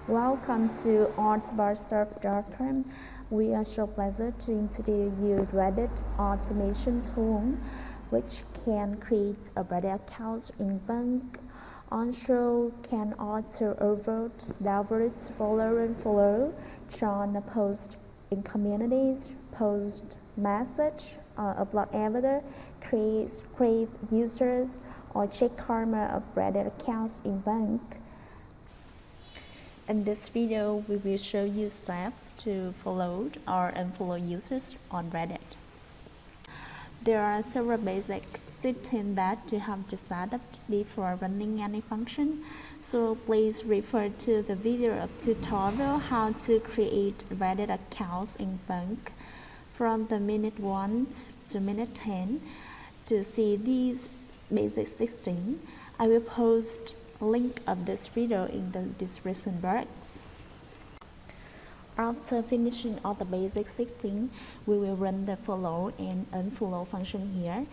Welcome to artbarsurf.com. We are so pleased to introduce you Reddit automation tool, which can create a Reddit account in bank. Also can auto upvote, downvote, follow and follow, join a post in communities, post message, upload evidence, create users, or check karma of Reddit accounts in bank. In this video, we will show you steps to follow or unfollow users on Reddit. There are several basic settings that you have to set up before running any function, so please refer to the video of tutorial how to create Reddit accounts in bank from the minute 1 to minute 10 to see these basic settings. I will post link of this video in the description box. After finishing all the basic settings, we will run the follow and unfollow function here.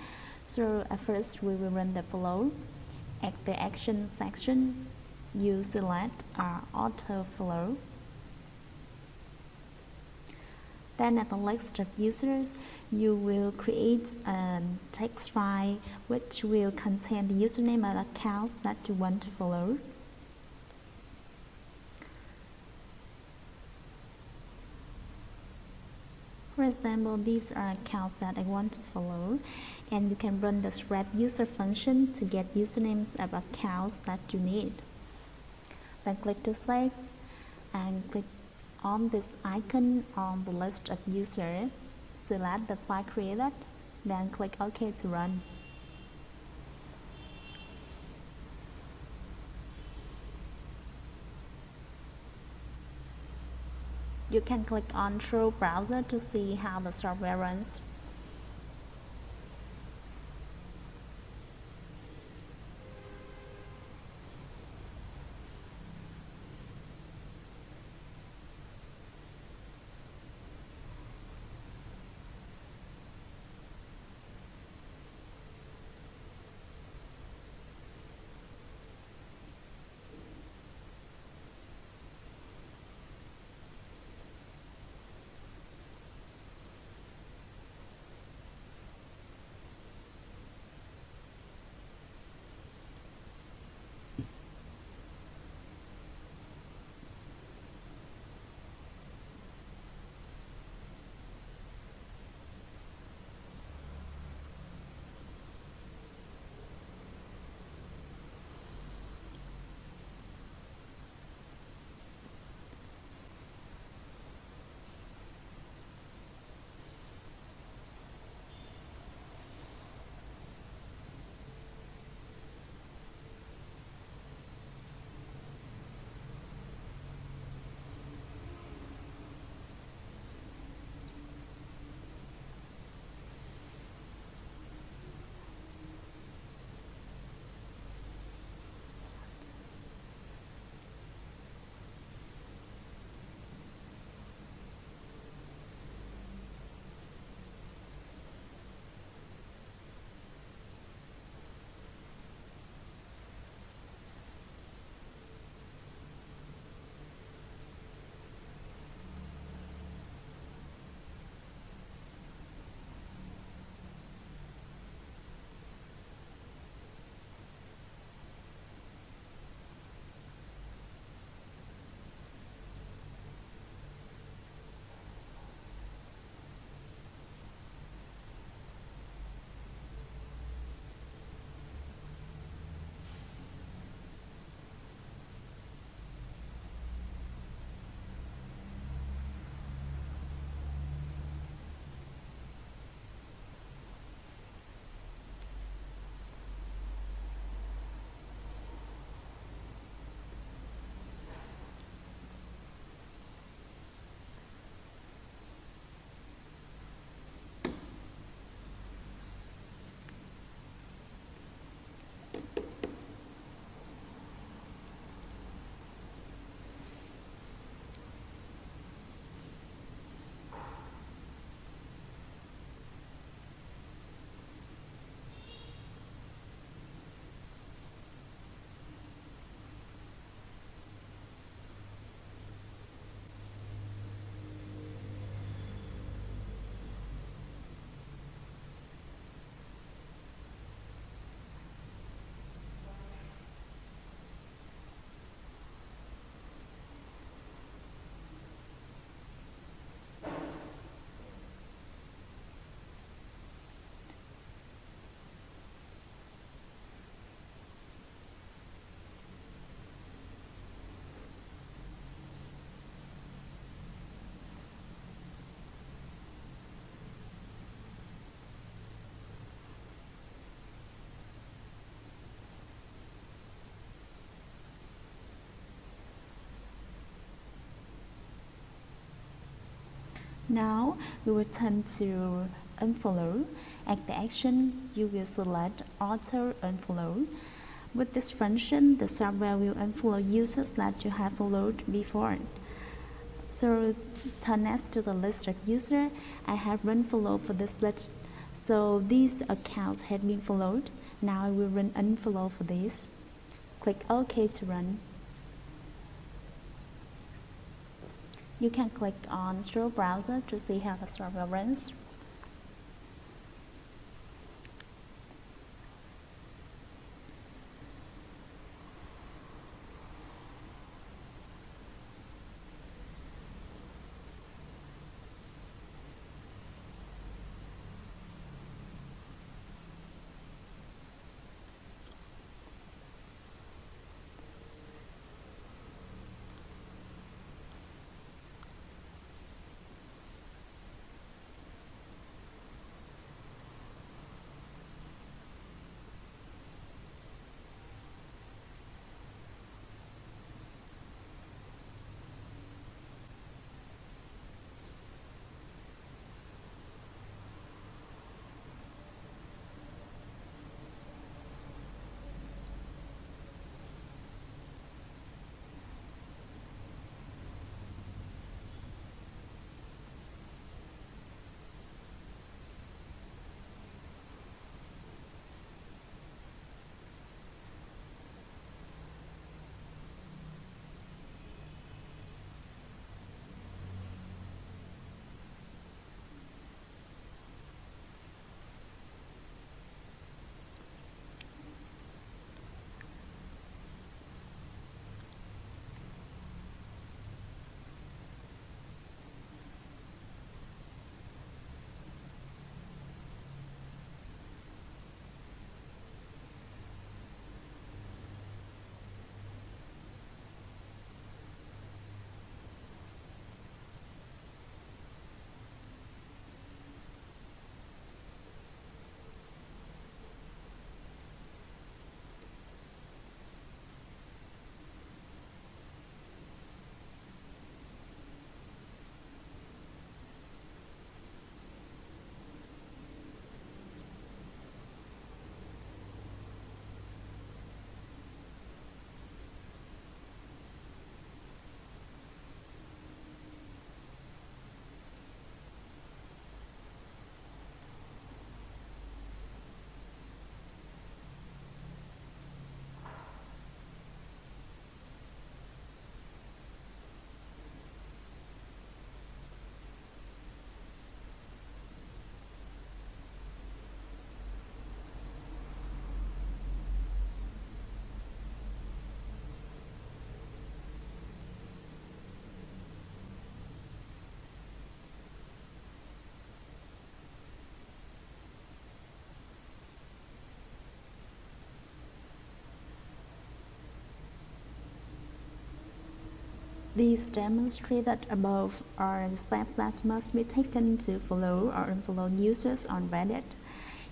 So at first we will run the follow. At the action section, you select auto follow. Then at the list of users, you will create a text file which will contain the username and accounts that you want to follow. For example, these are accounts that I want to follow, and you can run the swap user function to get usernames of accounts that you need. Then click to save and click on this icon on the list of users, select the file created, then click OK to run. You can click on Show Browser to see how the software runs. Now we will turn to unfollow. At the action, you will select auto unfollow. With this function, the software will unfollow users that you have followed before. So turn next to the list of users. I have run follow for this list. So these accounts have been followed. Now I will run unfollow for this. Click OK to run. You can click on Show Browser to see how the software runs. These demonstrate that above are the steps that must be taken to follow or unfollow users on Reddit.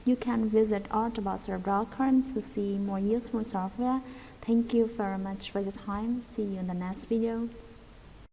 You can visit artboxer.com to see more useful software. Thank you very much for your time. See you in the next video.